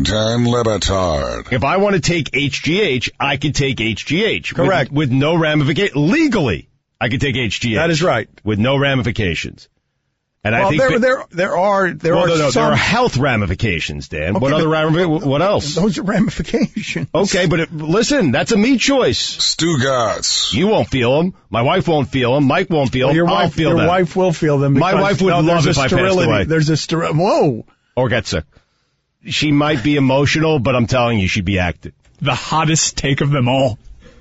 Dan LeBatard. If I want to take HGH, I can take HGH. Correct. With no ramification. Legally, I can take HGH. That is right. With no ramifications. And well, I think there are some... there are health ramifications, Dan. Okay, What other ramifications? What else? Those are ramifications. Okay, but listen, that's a me choice. Stugotz. You won't feel them. My wife won't feel them. Mike won't feel them. I'll feel them. Your wife will feel them. My wife would love if I passed away. There's a sterility. Whoa. Or get sick. She might be emotional, but I'm telling you, she'd be active. The hottest take of them all.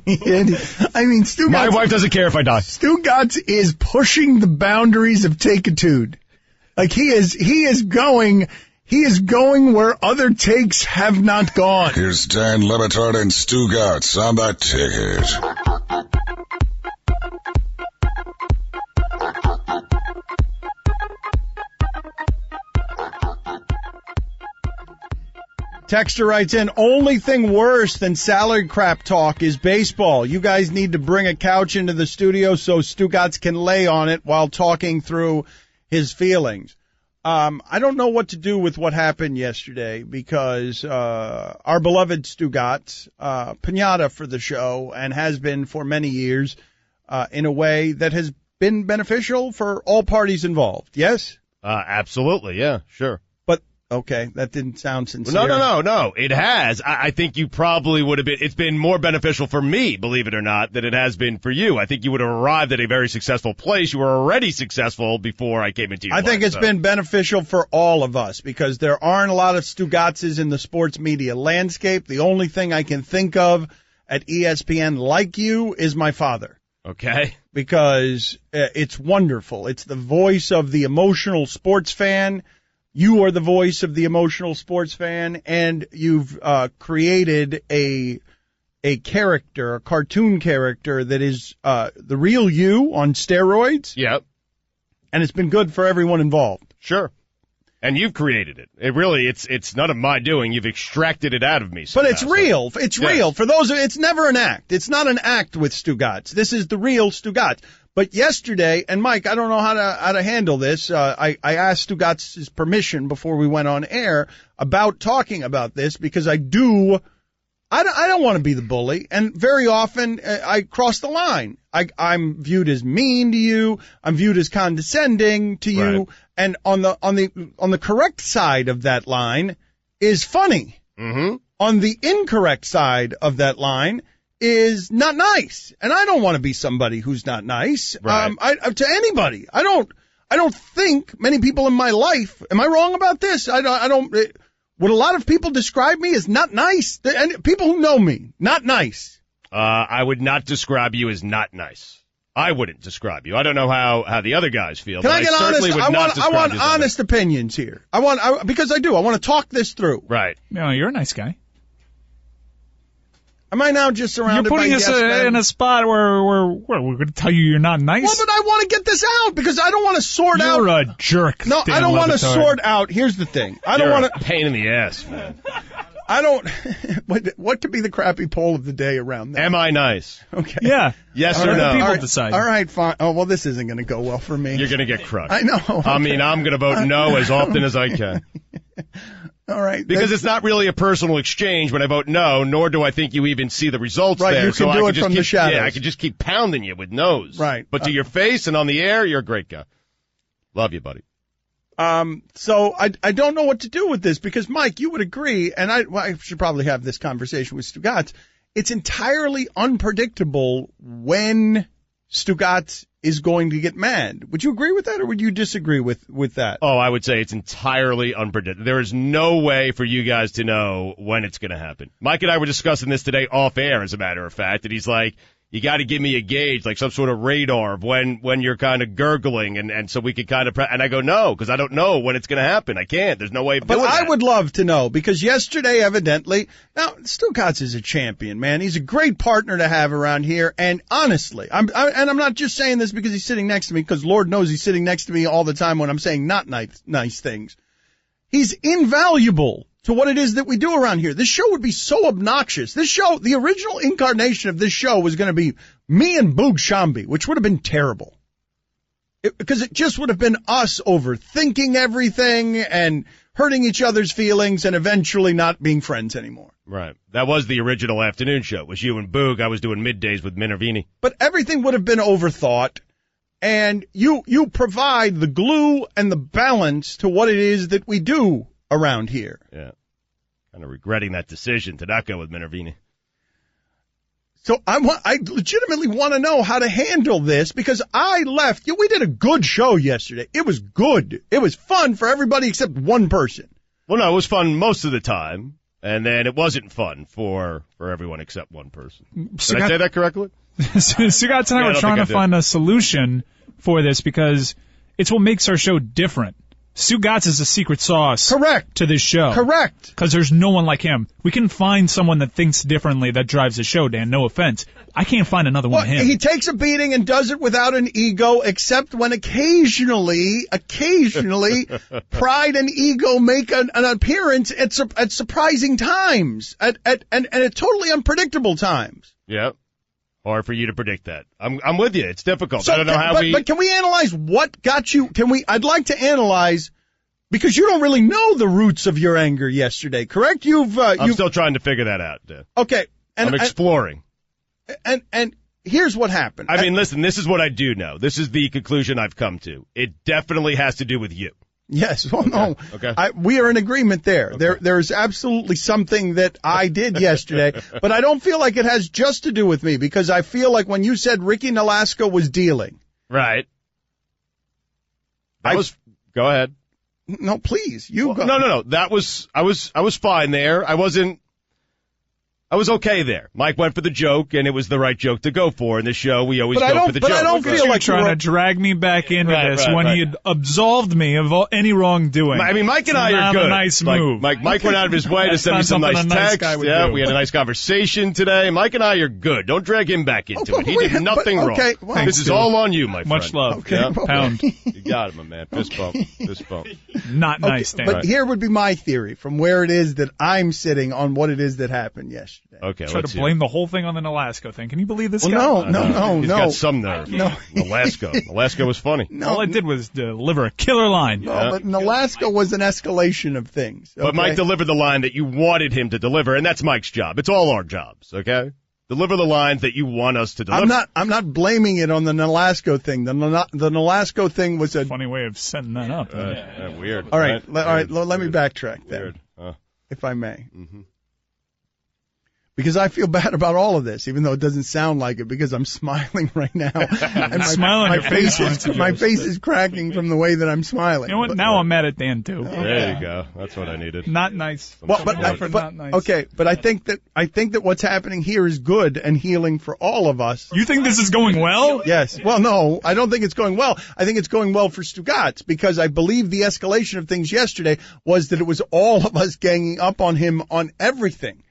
I mean, Stugotz... My wife doesn't care if I die. Stugotz is pushing the boundaries of take-a-tude. Like, he is going where other takes have not gone. Here's Dan LeBatard and Stugotz on the ticket. Texter writes in, only thing worse than salary crap talk is baseball. You guys need to bring a couch into the studio so Stugotz can lay on it while talking through his feelings. I don't know what to do with what happened yesterday because our beloved Stugotz, pinata for the show and has been for many years in a way that has been beneficial for all parties involved. Yes? Absolutely, yeah, sure. Okay, that didn't sound sincere. No. It has. I think you probably would have been. It's been more beneficial for me, believe it or not, than it has been for you. I think you would have arrived at a very successful place. You were already successful before I came into your life. I think it's been beneficial for all of us because there aren't a lot of Stugotzes in the sports media landscape. The only thing I can think of at ESPN like you is my father. Okay. Because it's wonderful. It's the voice of the emotional sports fan. You are the voice of the emotional sports fan, and you've created a character, a cartoon character that is the real you on steroids. Yep. And it's been good for everyone involved. Sure. And you've created it. It really, it's none of my doing. You've extracted it out of me. But it's real. It's real. For those, it's never an act. It's not an act with Stugotz. This is the real Stugotz. But yesterday, and Mike, I don't know how to handle this. I asked Stugotz's permission before we went on air about talking about this because I don't want to be the bully, and very often I cross the line. I'm viewed as mean to you. I'm viewed as condescending to you, right. And on the correct side of that line is funny. Mm-hmm. On the incorrect side of that line is not nice, and I don't want to be somebody who's not nice. Right. To anybody. I don't think many people in my life. Am I wrong about this? I don't. Would a lot of people describe me as not nice? And people who know me, not nice. I would not describe you as not nice. I wouldn't describe you. I don't know how the other guys feel. Can I get honest? I want you honest opinions here. Because I do. I want to talk this through. Right. No, you're a nice guy. Am I now just surrounded by yes men? You're putting us in a spot where we're going to tell you you're not nice? Well, but I want to get this out because I don't want to sort out. You're a jerk. No, I don't want to sort out. Here's the thing. I don't want to. Pain in the ass, man. I don't. What could be the crappy poll of the day around that? Am I nice? Okay. Yeah. Yes or no? People decide. All right, fine. Oh, well, this isn't going to go well for me. You're going to get crushed. I know. Okay. I mean, I'm going to vote no as often as I can. All right. Because it's not really a personal exchange when I vote no, nor do I think you even see the results right, there. You can do it from the shadows. Yeah, I could just keep pounding you with no's. Right. But to your face and on the air, you're a great guy. Love you, buddy. So I don't know what to do with this because, Mike, you would agree, and I should probably have this conversation with Stugotz. It's entirely unpredictable when Stugotz is going to get mad. Would you agree with that, or would you disagree with that? Oh, I would say it's entirely unpredictable. There is no way for you guys to know when it's going to happen. Mike and I were discussing this today off air, as a matter of fact, and he's like, you got to give me a gauge, like some sort of radar of when you're kind of gurgling, and so we could kind of and I go, no, because I don't know when it's going to happen. I can't. There's no way of doing that. But I would love to know, because yesterday, evidently, now, Stugotz is a champion, man. He's a great partner to have around here, and honestly, I'm not just saying this because he's sitting next to me, because Lord knows he's sitting next to me all the time when I'm saying not nice things. He's invaluable to what it is that we do around here. This show would be so obnoxious. This show, the original incarnation of this show was going to be me and Boog Shambi, which would have been terrible. Because it just would have been us overthinking everything and hurting each other's feelings and eventually not being friends anymore. Right. That was the original afternoon show. It was you and Boog. I was doing middays with Minervini. But everything would have been overthought, and you provide the glue and the balance to what it is that we do around here. Yeah. Kind of regretting that decision to not go with Minervini. So I legitimately want to know how to handle this because I left. We did a good show yesterday. It was good. It was fun for everybody except one person. Well, no, it was fun most of the time, and then it wasn't fun for everyone except one person. Did I say that correctly? Stugatz and I were trying to find a solution for this because it's what makes our show different. Stugatz is the secret sauce to this show. Correct. Because there's no one like him. We can find someone that thinks differently that drives the show, Dan. No offense. I can't find another one of him. He takes a beating and does it without an ego, except when occasionally, pride and ego make an appearance at surprising times, and at totally unpredictable times. Yep. Hard for you to predict that. I'm with you. It's difficult. So, I don't know how But can we analyze what got you? I'd like to analyze because you don't really know the roots of your anger yesterday, correct? I'm still trying to figure that out. Okay. I'm exploring. And here's what happened. I mean, listen, this is what I do know. This is the conclusion I've come to. It definitely has to do with you. Yes. Well, no. Okay. We are in agreement there. Okay. There's absolutely something that I did yesterday, but I don't feel like it has just to do with me because I feel like when you said Ricky Nolasco was dealing. Right. Go ahead. No, please. Go. No. I was fine there. I was okay there. Mike went for the joke, and it was the right joke to go for. In this show, we always go for the joke. But I don't feel like trying to drag me back into this when he had absolved me of any wrongdoing. I mean, Mike and I are good. A nice move. Mike went out of his way to send me some nice texts. Yeah, we had a nice conversation today. Mike and I are good. Don't drag him back into it. He did nothing wrong. Well, this is all on you, my friend. Much love. Okay, yeah. Pound. You got it, my man. Fist bump. Not nice, Dan. But here would be my theory from where it is that I'm sitting on what it is that happened yesterday. Okay, try to blame the whole thing on the Nolasco thing. Can you believe this guy? No. He's got some nerve. No. Nolasco was funny. No. All I did was deliver a killer line. No, but Nolasco was an escalation of things. Okay? But Mike delivered the line that you wanted him to deliver, and that's Mike's job. It's all our jobs, okay? Deliver the lines that you want us to deliver. I'm not blaming it on the Nolasco thing. The Nolasco thing was a funny way of setting that up. Weird. All right. Let me backtrack then, weird. If I may. Mm-hmm. Because I feel bad about all of this, even though it doesn't sound like it, because I'm smiling right now. And my face is cracking from the way that I'm smiling. You know what? Now I'm mad at Dan, too. There you go. That's what I needed. Not nice. But not nice. Okay, but I think that what's happening here is good and healing for all of us. You think this is going well? Yes. Well, no, I don't think it's going well. I think it's going well for Stugatz because I believe the escalation of things yesterday was that it was all of us ganging up on him on everything.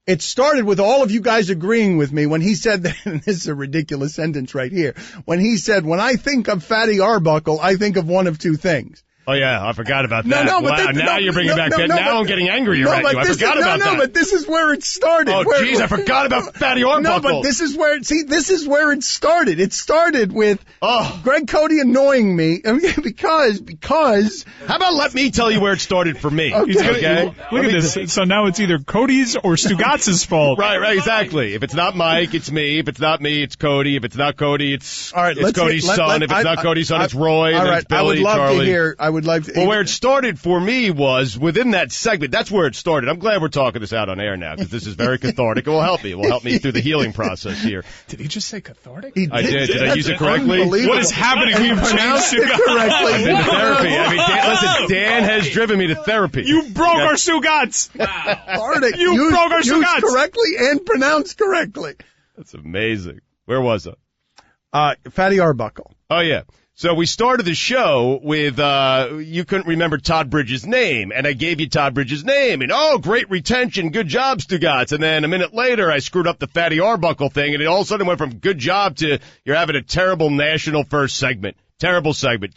It started with all of you guys agreeing with me when he said that, and this is a ridiculous sentence right here, when he said, when I think of Fatty Arbuckle, I think of one of two things. Oh, yeah, I forgot about that. Now you're bringing back that. Now I'm getting angrier at you. I forgot about that. No, but this is where it started. Oh, jeez, I forgot about Fatty Arbuckle. No, but this is where it started. It started with Greg Cody annoying me because. How about let me tell you where it started for me? Okay. Look at this. So now it's either Cody's or Stugatz's fault. Right, exactly. If it's not Mike, it's me. If it's not me, it's Cody. If it's not Cody, it's Cody's son. If it's not Cody's son, it's Roy. All right, Billy, I would love Charlie. to hear. Well, where it started for me was within that segment. That's where it started. I'm glad we're talking this out on air now because this is very cathartic. It will help me. It will help me through the healing process here. Did he just say cathartic? I did. Did I use it correctly? What is happening? We've pronounced it correctly. I've been to therapy. I mean, Dan has driven me to therapy. You broke our Stugatz. Cathartic. You broke our Stugatz. Used correctly and pronounced correctly. That's amazing. Where was I? Fatty Arbuckle. Oh, yeah. So we started the show with, you couldn't remember Todd Bridges' name, and I gave you Todd Bridges' name, and great retention, good job, Stugatz. And then a minute later, I screwed up the Fatty Arbuckle thing, and it all of a sudden went from good job to you're having a terrible national first segment. Terrible segment.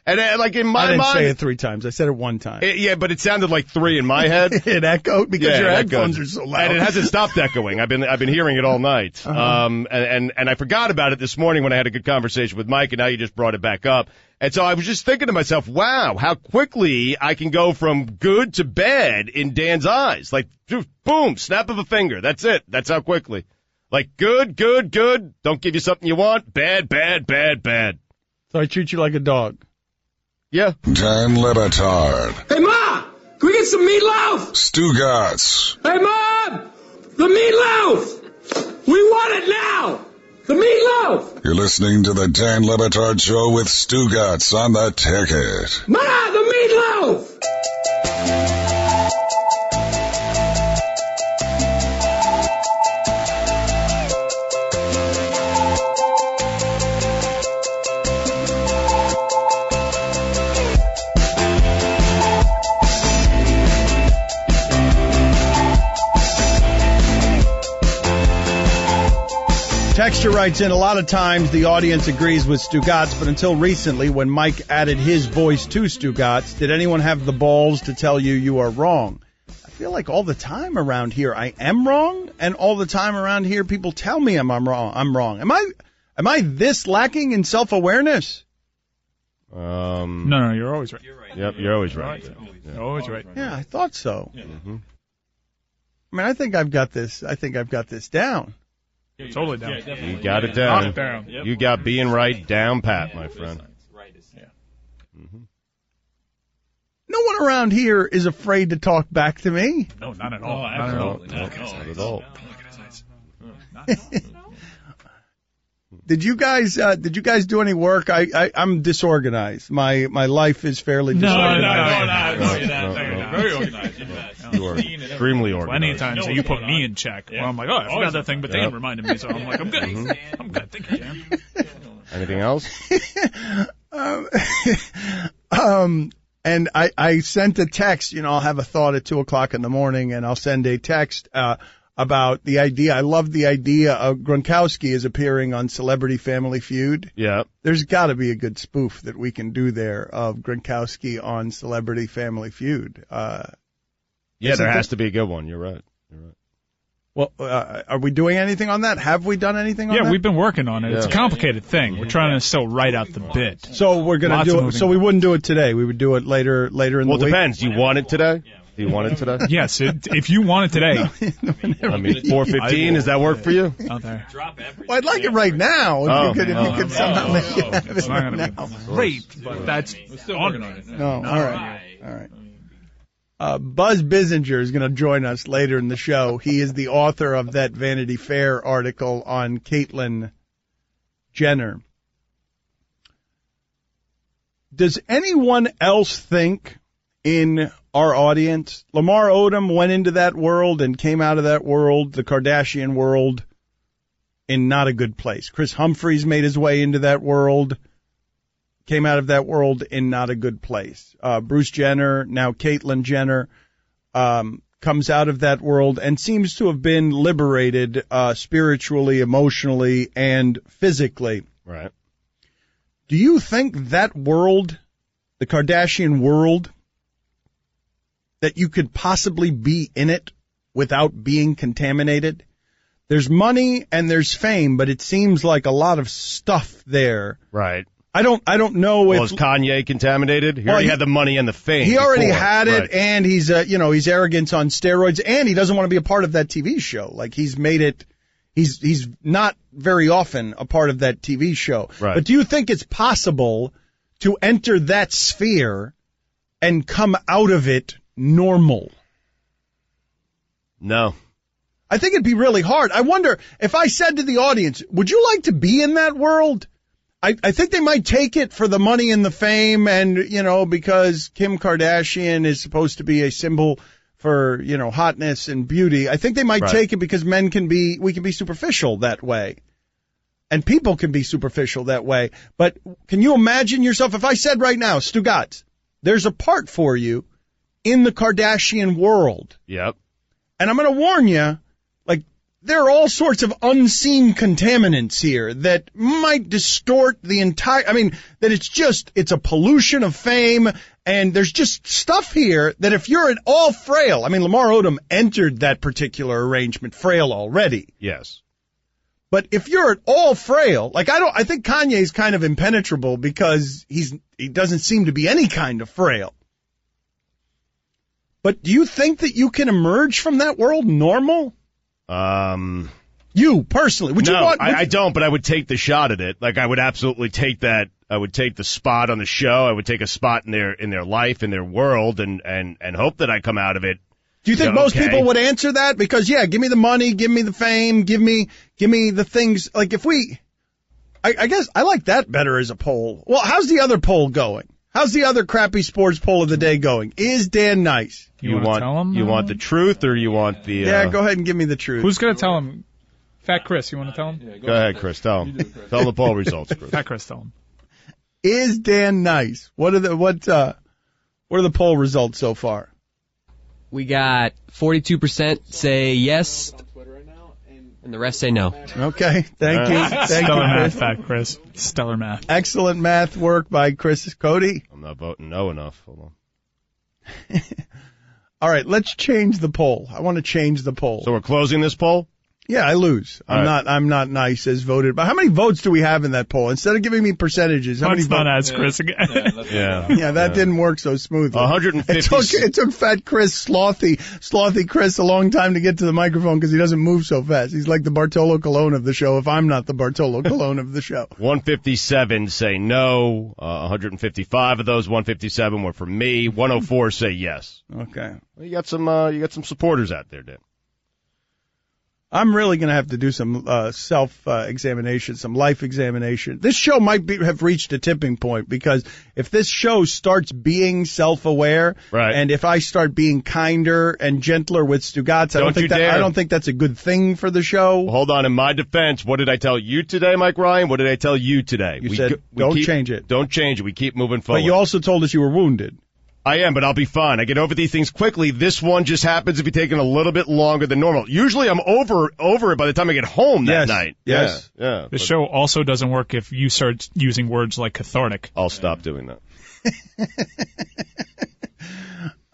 And like in my mind, I didn't mind, say it 3 times. I said it 1 time. Yeah, but it sounded like 3 in my head. It echoed because your headphones are so loud, and it hasn't stopped echoing. I've been hearing it all night. And I forgot about it this morning when I had a good conversation with Mike, and now you just brought it back up. And so I was just thinking to myself, wow, how quickly I can go from good to bad in Dan's eyes. Like, boom, snap of a finger. That's it. That's how quickly. Like, good. Don't give you something you want. Bad. So I treat you like a dog. Yeah. Dan LeBatard. Hey, Ma! Can we get some meatloaf? Stugatz. Hey, Mom! The meatloaf! We want it now! The meatloaf! You're listening to the Dan LeBatard Show with Stugatz on the Ticket. Ma! The meatloaf! Texture writes in, a lot of times the audience agrees with Stugatz, but until recently when Mike added his voice to Stugatz, did anyone have the balls to tell you are wrong? I feel like all the time around here I am wrong, and all the time around here people tell me I'm wrong. Am I this lacking in self-awareness? No, you're always right. You're right. Yep, you're always right. You're always right. Yeah, I thought so. Yeah. I mean, I think I've got this down. Totally down. You got it down. You got being right down pat, my friend. No one around here is afraid to talk back to me. No, not at all. Not at all. Did you guys do any work? I'm disorganized. My life is fairly disorganized. No, you're not. Very organized. You are extremely organized. Plenty of times you put me in check. Well, I'm like, I forgot that thing, but Dan reminded me, so I'm like, I'm good. I'm good. Thank you, Dan. Anything else? And I sent a text. I'll have a thought at 2:00 in the morning, and I'll send a text about the idea. I love the idea of Gronkowski is appearing on Celebrity Family Feud. Yeah. There's got to be a good spoof that we can do there of Gronkowski on Celebrity Family Feud. Yeah, there has to be a good one. You're right. Well, are we doing anything on that? Have we done anything on that? Yeah, we've been working on it. It's a complicated thing. We're trying to still write out the bit. So we're going to do it. So we wouldn't do it today. We would do it later in the week. Well, it depends. Do you want it today? Do you want it today? Yes, if you want it today. I mean, 4:15. Does that work for you? Out there. Well, I'd like it right now. If you could somehow make it happen. It's not going to be great, but that's on it. No, all right. Buzz Bissinger is going to join us later in the show. He is the author of that Vanity Fair article on Caitlyn Jenner. Does anyone else think in our audience, Lamar Odom went into that world and came out of that world, the Kardashian world, in not a good place? Chris Humphries made his way into that world, came out of that world in not a good place. Bruce Jenner, now Caitlyn Jenner, comes out of that world and seems to have been liberated spiritually, emotionally, and physically. Right. Do you think that world, the Kardashian world, that you could possibly be in it without being contaminated? There's money and there's fame, but it seems like a lot of stuff there. Right. I don't know. Well, is Kanye contaminated? He already had the money and the fame. He already had it, and he's he's arrogant on steroids, and he doesn't want to be a part of that TV show. Like, he's made it. He's not very often a part of that TV show. Right. But do you think it's possible to enter that sphere and come out of it normal? No. I think it'd be really hard. I wonder if I said to the audience, would you like to be in that world? I think they might take it for the money and the fame and, because Kim Kardashian is supposed to be a symbol for, hotness and beauty. I think they might take it because we can be superficial that way. And people can be superficial that way. But can you imagine yourself, if I said right now, Stugatz, there's a part for you in the Kardashian world. Yep. And I'm going to warn you, like, there are all sorts of unseen contaminants here that might distort the entire, that it's a pollution of fame, and there's just stuff here that if you're at all frail, Lamar Odom entered that particular arrangement frail already. Yes. But if you're at all frail, I think Kanye's kind of impenetrable because he doesn't seem to be any kind of frail. But do you think that you can emerge from that world normal? You personally, I don't, but I would take the shot at it. I would absolutely take that. I would take the spot on the show. I would take a spot in their life, in their world, and hope that I come out of it. Do you think most people would answer that? Because give me the money, give me the fame, give me the things. I guess I like that better as a poll. Well, how's the other poll going? How's the other crappy sports poll of the day going? Is Dan nice? You want tell him? You want the truth, or you want the? Yeah, go ahead and give me the truth. Who's gonna tell him? Fat Chris, you want to tell him? Yeah, go ahead, Chris. Tell him. Tell the poll results, Chris. Fat Chris, tell him. Is Dan nice? What are the poll results so far? We got 42% say yes, and the rest say no. Okay, thank you. Stellar math, Fat Chris. Stellar math. Excellent math work by Chris Cody. I'm not voting no enough. Hold on. All right, let's change the poll. I want to change the poll. So we're closing this poll? Yeah, I lose. I'm not nice as voted. But how many votes do we have in that poll? Instead of giving me percentages, how many votes? Let's not ask Chris again. Yeah, that didn't work so smoothly. 150. It took Fat Chris, slothy Chris, a long time to get to the microphone because he doesn't move so fast. He's like the Bartolo Colon of the show. If I'm not the Bartolo Colon of the show. 157 say no. 155 of those 157 were for me. 104 say yes. Okay. Well, you got some supporters out there, Dan. I'm really going to have to do some self-examination, some life examination. This show might have reached a tipping point because if this show starts being self-aware, right, and if I start being kinder and gentler with Stugotz, I don't think that's a good thing for the show. Well, hold on. In my defense, what did I tell you today, Mike Ryan? What did I tell you today? You said don't change it. Don't change it. We keep moving forward. But you also told us you were wounded. I am, but I'll be fine. I get over these things quickly. This one just happens to be taking a little bit longer than normal. Usually I'm over it by the time I get home that night. Yes. Yeah. The show also doesn't work if you start using words like cathartic. I'll stop doing that.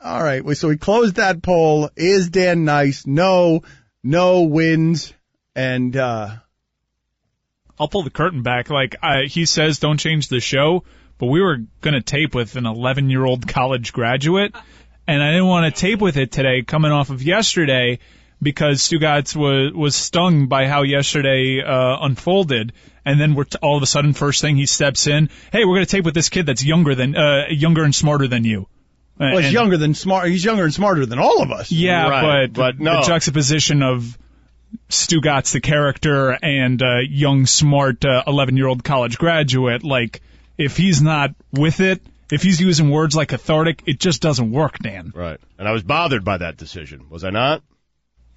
All right. So we closed that poll. Is Dan nice? No wins. And, I'll pull the curtain back. He says don't change the show. But we were going to tape with an 11-year-old college graduate, and I didn't want to tape with it today coming off of yesterday because Stugotz was stung by how yesterday unfolded. And then all of a sudden, first thing he steps in, hey, we're going to tape with this kid that's younger and smarter than you. Well, he's younger and smarter than all of us. Yeah, right, but no. The juxtaposition of Stugotz, the character, and young, smart 11-year-old college graduate, if he's not with it, if he's using words like cathartic, it just doesn't work, Dan. Right. And I was bothered by that decision. Was I not?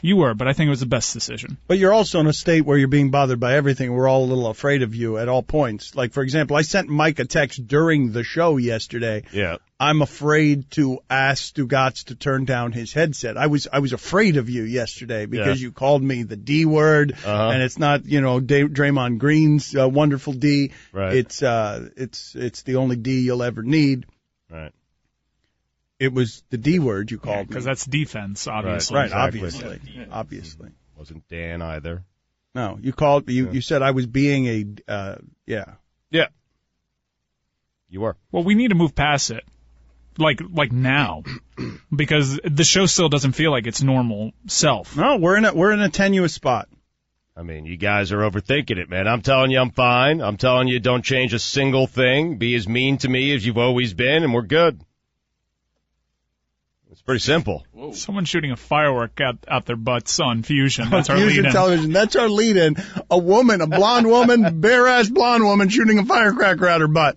You were, but I think it was the best decision. But you're also in a state where you're being bothered by everything. We're all a little afraid of you at all points. For example, I sent Mike a text during the show yesterday. Yeah. I'm afraid to ask Stugotz to turn down his headset. I was afraid of you yesterday because you called me the D word, and it's not, Draymond Green's wonderful D. Right. It's the only D you'll ever need. Right. It was the D word you called me. Because that's defense, obviously. Right, exactly. Obviously. Wasn't Dan either. No, you called, you said I was being Yeah. You were. Well, we need to move past it. Like now. Because the show still doesn't feel like its normal self. No, we're in a tenuous spot. You guys are overthinking it, man. I'm telling you I'm fine. I'm telling you don't change a single thing. Be as mean to me as you've always been, and we're good. It's pretty simple. Whoa. Someone shooting a firework out their butts on Fusion. That's our Fusion lead-in. television. That's our lead-in. A blonde woman, bare-ass blonde woman shooting a firecracker out her butt.